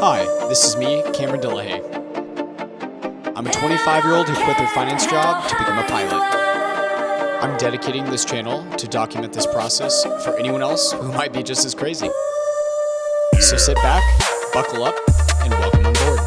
Hi, this is me, Cameron Dillehay. I'm a 25-year-old who quit their finance job to become a pilot. I'm dedicating this channel to document this process for anyone else who might be just as crazy. So sit back, buckle up, and welcome on board.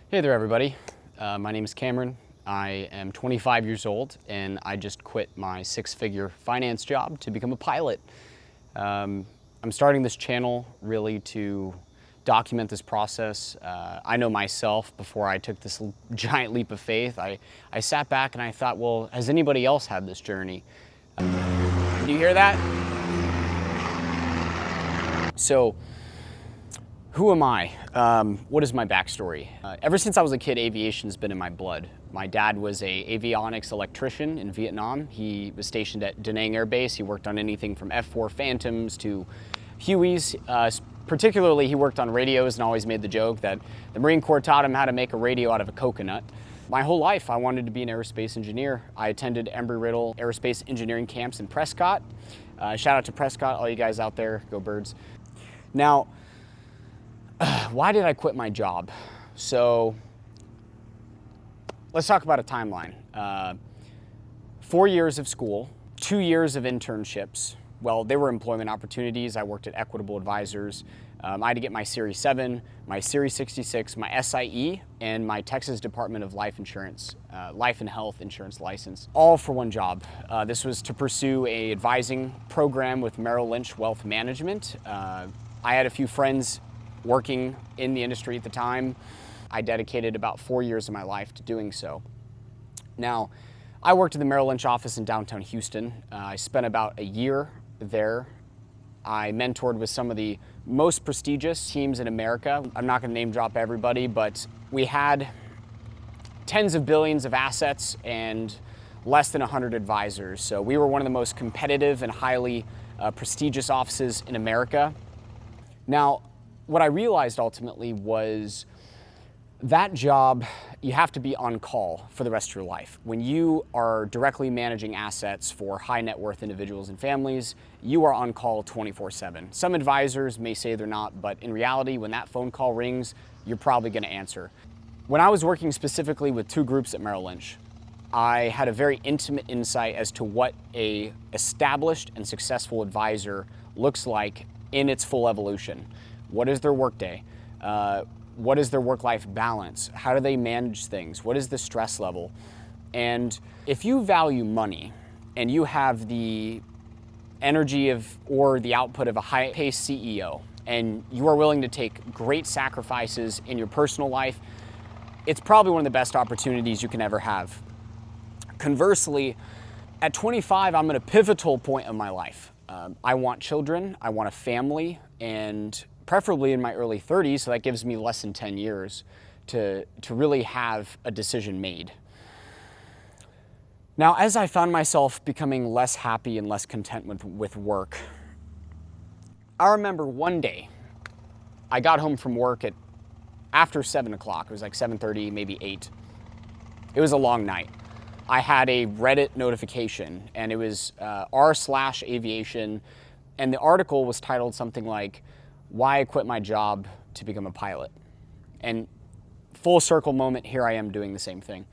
Hey there everybody, my name is Cameron. I am 25 years old and I just quit my six-figure finance job to become a pilot. I'm starting this channel really to document this process. I know myself, before I took this giant leap of faith, I sat back and I thought, well, has anybody else had this journey? Do you hear that? So, who am I? What is my backstory? Ever since I was a kid, aviation has been in my blood. My dad was an avionics electrician in Vietnam. He was stationed at Da Nang Air Base. He worked on anything from F-4 Phantoms to Hueys. Particularly, he worked on radios and always made the joke that the Marine Corps taught him how to make a radio out of a coconut. My whole life, I wanted to be an aerospace engineer. I attended Embry-Riddle Aerospace Engineering camps in Prescott. Shout out to Prescott, all you guys out there, go Birds. Now, why did I quit my job? So let's talk about a timeline. 4 years of school, 2 years of internships. Well, they were employment opportunities. I worked at Equitable Advisors. I had to get my Series 7, my Series 66, my SIE, and my Texas Department of Life Insurance, Life and Health Insurance license, all for one job. This was to pursue an advising program with Merrill Lynch Wealth Management. I had a few friends working in the industry at the time. I dedicated about 4 years of my life to doing so. Now, I worked at the Merrill Lynch office in downtown Houston. I spent about a year there. I mentored with some of the most prestigious teams in America. I'm not gonna name drop everybody, but we had tens of billions of assets and less than 100 advisors. So we were one of the most competitive and highly prestigious offices in America. Now, what I realized ultimately was that job, you have to be on call for the rest of your life. When you are directly managing assets for high net worth individuals and families, you are on call 24/7. Some advisors may say they're not, but in reality, when that phone call rings, you're probably gonna answer. When I was working specifically with two groups at Merrill Lynch, I had a very intimate insight as to what a established and successful advisor looks like in its full evolution. What is their workday? What is their work-life balance? How do they manage things? What is the stress level? And if you value money and you have the energy of or the output of a high-paced CEO and you are willing to take great sacrifices in your personal life, it's probably one of the best opportunities you can ever have. Conversely, at 25, I'm at a pivotal point of my life. I want children, I want a family, and preferably in my early 30s, so that gives me less than 10 years to really have a decision made. Now, as I found myself becoming less happy and less content with work, I remember one day, I got home from work at after 7 o'clock. It was like 7:30, maybe 8. It was a long night. I had a Reddit notification, and it was r/aviation, and the article was titled something like, "Why I Quit My Job to Become a Pilot." And full circle moment, here I am doing the same thing.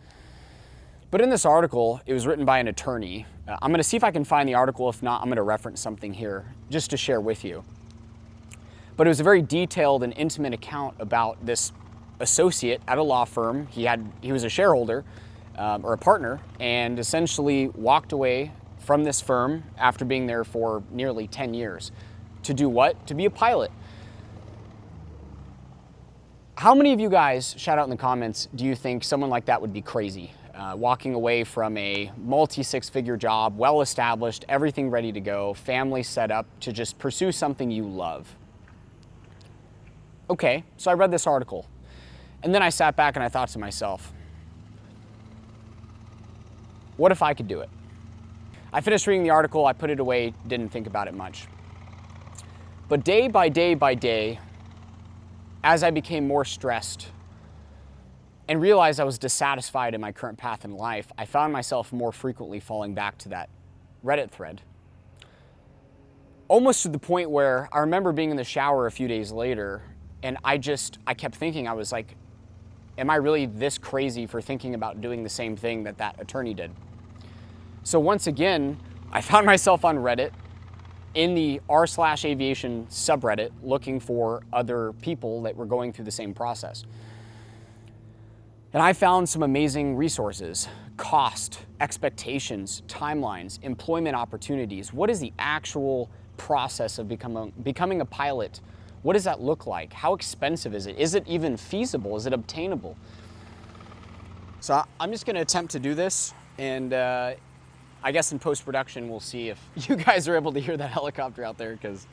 But in this article, it was written by an attorney. I'm gonna see if I can find the article. If not, I'm gonna reference something here just to share with you. But it was a very detailed and intimate account about this associate at a law firm. He was a shareholder or a partner, and essentially walked away from this firm after being there for nearly 10 years. To do what? To be a pilot. How many of you guys, shout out in the comments, do you think someone like that would be crazy? Walking away from a multi-six-figure job, well-established, everything ready to go, family set up, to just pursue something you love. Okay, so I read this article, and then I sat back and I thought to myself, what if I could do it? I finished reading the article, I put it away, didn't think about it much. But day by day by day, as I became more stressed and realized I was dissatisfied in my current path in life, I found myself more frequently falling back to that Reddit thread. Almost to the point where I remember being in the shower a few days later, and I kept thinking, I was like, am I really this crazy for thinking about doing the same thing that that attorney did? So once again, I found myself on Reddit in the r/aviation subreddit looking for other people that were going through the same process. And I found some amazing resources: cost, expectations, timelines, employment opportunities. What is the actual process of becoming a pilot? What does that look like? How expensive is it? Is it even feasible? Is it obtainable? So I'm just going to attempt to do this, and I guess in post-production we'll see if you guys are able to hear that helicopter out there, because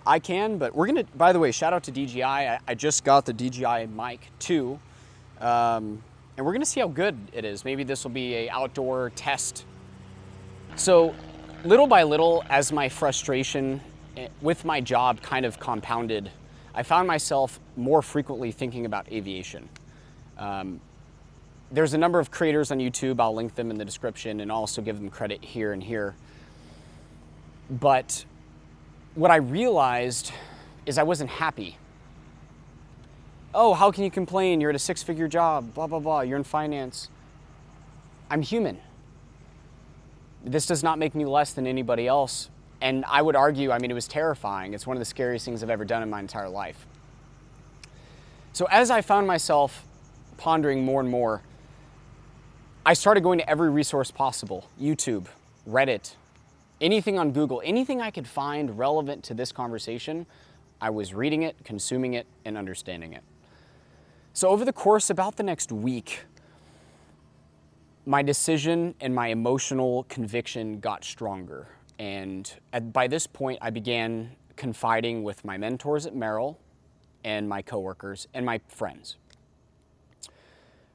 I can. But we're going to, by the way, shout out to DJI. I just got the DJI Mic 2. And we're gonna see how good it is. Maybe this will be an outdoor test. So little by little, as my frustration with my job kind of compounded, I found myself more frequently thinking about aviation. There's a number of creators on YouTube, I'll link them in the description and also give them credit here and here. But what I realized is I wasn't happy. Oh, how can you complain? You're at a 6-figure job, blah, blah, blah. You're in finance. I'm human. This does not make me less than anybody else. And I would argue, I mean, it was terrifying. It's one of the scariest things I've ever done in my entire life. So as I found myself pondering more and more, I started going to every resource possible: YouTube, Reddit, anything on Google, anything I could find relevant to this conversation. I was reading it, consuming it, and understanding it. So over the course about the next week, my decision and my emotional conviction got stronger. And by this point, I began confiding with my mentors at Merrill and my coworkers and my friends.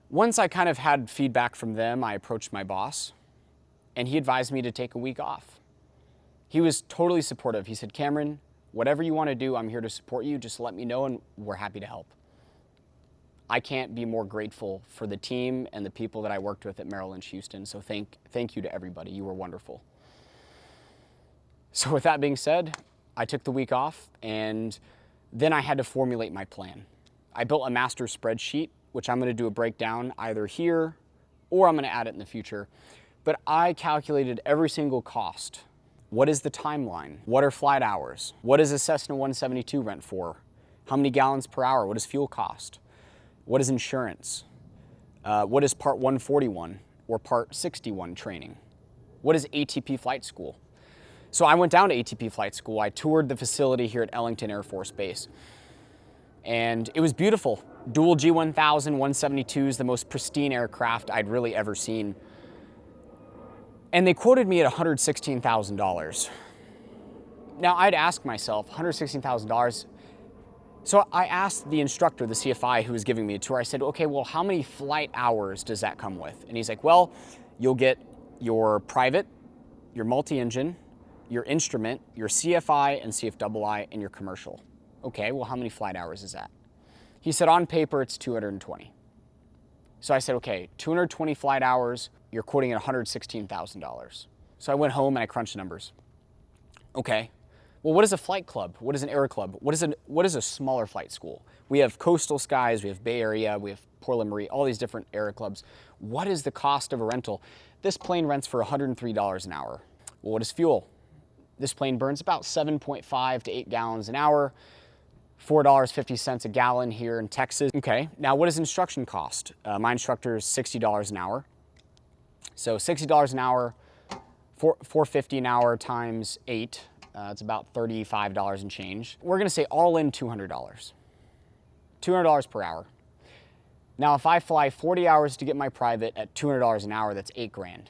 Once I kind of had feedback from them, I approached my boss, and he advised me to take a week off. He was totally supportive. He said, "Cameron, whatever you want to do, I'm here to support you. Just let me know and we're happy to help." I can't be more grateful for the team and the people that I worked with at Merrill Lynch Houston. So thank you to everybody. You were wonderful. So with that being said, I took the week off, and then I had to formulate my plan. I built a master spreadsheet, which I'm going to do a breakdown either here or I'm going to add it in the future. But I calculated every single cost. What is the timeline? What are flight hours? What is a Cessna 172 rent for? How many gallons per hour? What does fuel cost? What is insurance? What is Part 141 or Part 61 training? What is ATP flight school? So I went down to ATP flight school. I toured the facility here at Ellington Air Force Base. And it was beautiful. Dual G1000 172s, the most pristine aircraft I'd really ever seen. And they quoted me at $116,000. Now I'd ask myself, $116,000. So I asked the instructor, the CFI who was giving me a tour, I said, okay, well, how many flight hours does that come with? And he's like, well, you'll get your private, your multi-engine, your instrument, your CFI and CFII, and your commercial. Okay, well, how many flight hours is that? He said, on paper, it's 220. So I said, okay, 220 flight hours, you're quoting at $116,000. So I went home and I crunched numbers. Okay, well, what is a flight club? What is an air club? What is a smaller flight school? We have Coastal Skies, we have Bay Area, we have Portland Marie, all these different air clubs. What is the cost of a rental? This plane rents for $103 an hour. Well, what is fuel? This plane burns about 7.5 to 8 gallons an hour, $4.50 a gallon here in Texas. Okay, now what does instruction cost? My instructor is $60 an hour. So $60 an hour, $450 an hour times 8, it's about $35 and change. We're gonna say all in $200. $200 per hour. Now if I fly 40 hours to get my private at $200 an hour, that's $8,000.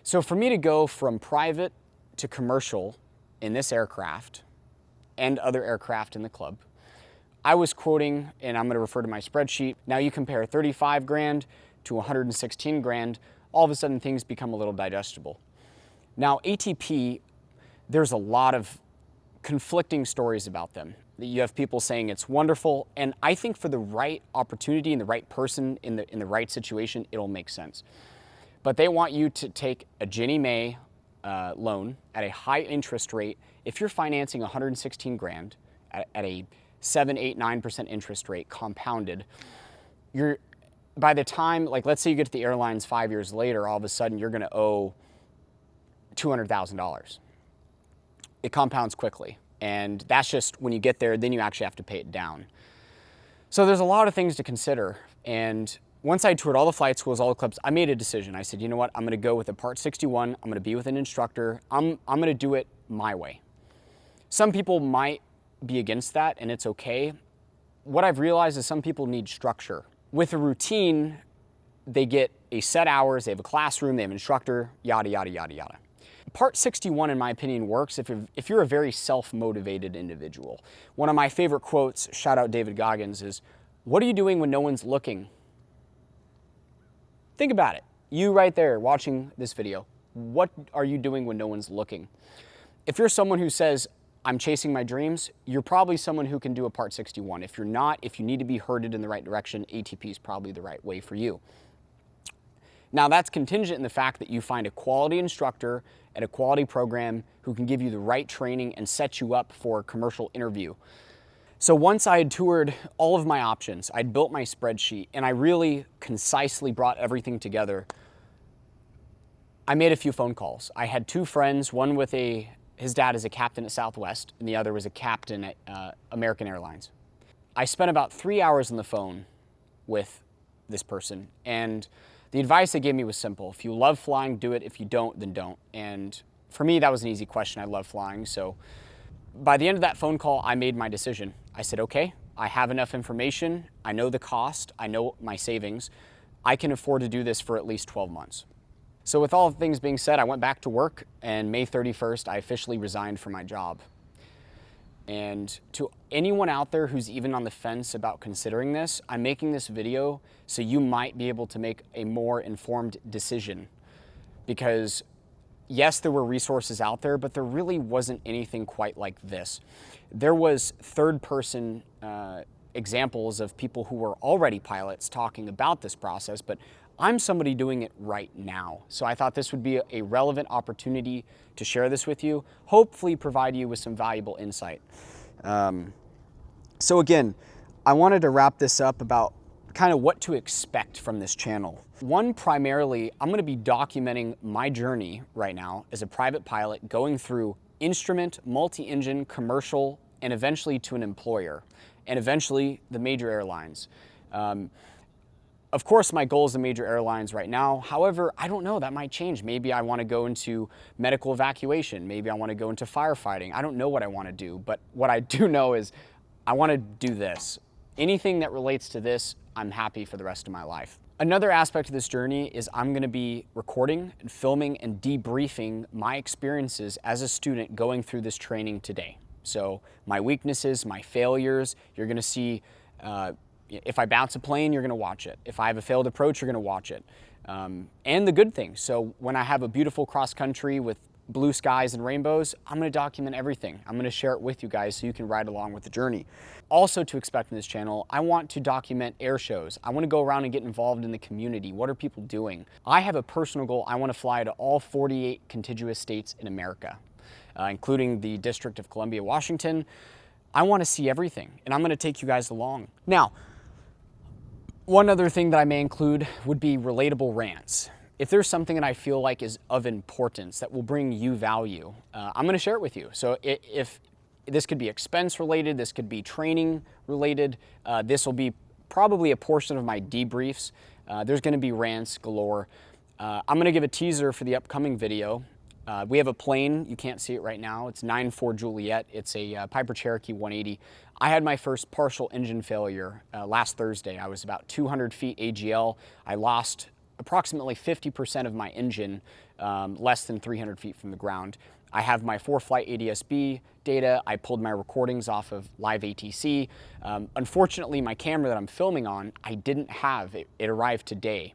So for me to go from private to commercial in this aircraft and other aircraft in the club, I was quoting, and I'm gonna refer to my spreadsheet, now you compare 35 grand to 116 grand, all of a sudden things become a little digestible. Now, ATP, there's a lot of conflicting stories about them. You have people saying it's wonderful, and I think for the right opportunity and the right person in the right situation, it'll make sense. But they want you to take a Ginnie Mae loan at a high interest rate. If you're financing 116 grand at a 7, 8, 9% interest rate compounded, by the time, like let's say you get to the airlines 5 years later, all of a sudden you're gonna owe $200,000. It compounds quickly. And that's just when you get there, then you actually have to pay it down. So there's a lot of things to consider. And once I toured all the flight schools, all the clubs, I made a decision. I said, you know what, I'm gonna go with a Part 61. I'm gonna be with an instructor. I'm gonna do it my way. Some people might be against that, and it's okay. What I've realized is some people need structure. With a routine, they get a set hours, they have a classroom, they have an instructor, yada, yada, yada, yada. Part 61, in my opinion, works if you're a very self-motivated individual. One of my favorite quotes, shout out David Goggins, is, what are you doing when no one's looking? Think about it. You right there watching this video, what are you doing when no one's looking? If you're someone who says, I'm chasing my dreams, you're probably someone who can do a Part 61. If you're not, if you need to be herded in the right direction, ATP is probably the right way for you. Now that's contingent in the fact that you find a quality instructor at a quality program who can give you the right training and set you up for a commercial interview. So once I had toured all of my options, I'd built my spreadsheet, and I really concisely brought everything together, I made a few phone calls. I had two friends, one with his dad is a captain at Southwest, and the other was a captain at American Airlines. I spent about 3 hours on the phone with this person, and the advice they gave me was simple. If you love flying, do it. If you don't, then don't. And for me, that was an easy question. I love flying. So by the end of that phone call, I made my decision. I said, okay, I have enough information. I know the cost. I know my savings. I can afford to do this for at least 12 months. So with all things being said, I went back to work, and May 31st, I officially resigned from my job. And to anyone out there who's even on the fence about considering this, I'm making this video so you might be able to make a more informed decision. Because yes, there were resources out there, but there really wasn't anything quite like this. There was third-person examples of people who were already pilots talking about this process, but I'm somebody doing it right now. So I thought this would be a relevant opportunity to share this with you, hopefully provide you with some valuable insight. So again, I wanted to wrap this up about kind of what to expect from this channel. One, primarily, I'm gonna be documenting my journey right now as a private pilot, going through instrument, multi-engine, commercial, and eventually to an employer, and eventually the major airlines. Of course, my goal is the major airlines right now. However, I don't know, that might change. Maybe I want to go into medical evacuation. Maybe I want to go into firefighting. I don't know what I want to do, but what I do know is I want to do this. Anything that relates to this, I'm happy for the rest of my life. Another aspect of this journey is I'm going to be recording and filming and debriefing my experiences as a student going through this training today. So my weaknesses, my failures, you're going to see if I bounce a plane, you're gonna watch it. If I have a failed approach, you're gonna watch it. And the good things. So when I have a beautiful cross country with blue skies and rainbows, I'm gonna document everything. I'm gonna share it with you guys so you can ride along with the journey. Also to expect in this channel, I want to document air shows. I wanna go around and get involved in the community. What are people doing? I have a personal goal. I wanna fly to all 48 contiguous states in America, including the District of Columbia, Washington. I wanna see everything, and I'm gonna take you guys along. Now, one other thing that I may include would be relatable rants. If there's something that I feel like is of importance that will bring you value, I'm gonna share it with you. So if this could be expense related, this could be training related, this will be probably a portion of my debriefs. There's gonna be rants galore. I'm gonna give a teaser for the upcoming video. We have a plane, you can't see it right now. It's 9-4 Juliet. It's a Piper Cherokee 180. I had my first partial engine failure last Thursday. I was about 200 feet AGL. I lost approximately 50% of my engine less than 300 feet from the ground. I have my 4-flight ADS-B data. I pulled my recordings off of live ATC. Unfortunately, my camera that I'm filming on, I didn't have. It arrived today.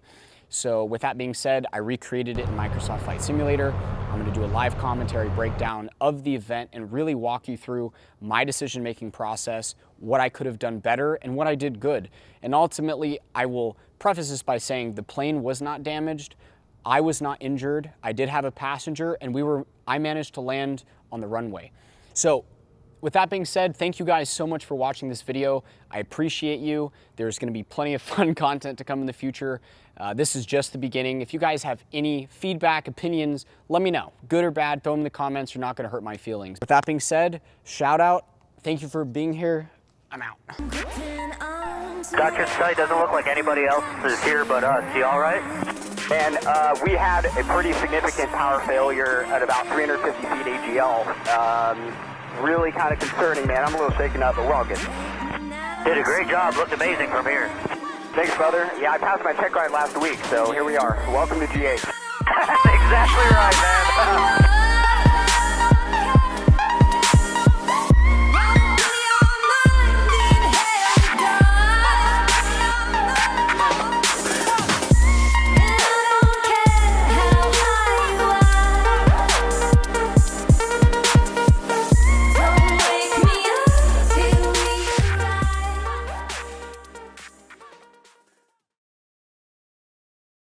So with that being said, I recreated it in Microsoft Flight Simulator. I'm I'm going to do a live commentary breakdown of the event and really walk you through my decision-making process, what I could have done better, and what I did good. And ultimately, I will preface this by saying the plane was not damaged. I was not injured. I did have a passenger, and I managed to land on the runway. So with that being said, thank you guys so much for watching this video. I appreciate you. There's gonna be plenty of fun content to come in the future. This is just the beginning. If you guys have any feedback, opinions, let me know. Good or bad, throw them in the comments. You're not gonna hurt my feelings. With that being said, shout out. Thank you for being here. I'm out. Got your sight. Doesn't look like anybody else is here but us. You all right? And we had a pretty significant power failure at about 350 feet AGL. Really kind of concerning, man. I'm a little shaken up, but we're all good. Did a great job. Looked amazing from here. Thanks, brother. Yeah, I passed my check ride last week, so here we are. Welcome to G8. That's exactly right, man.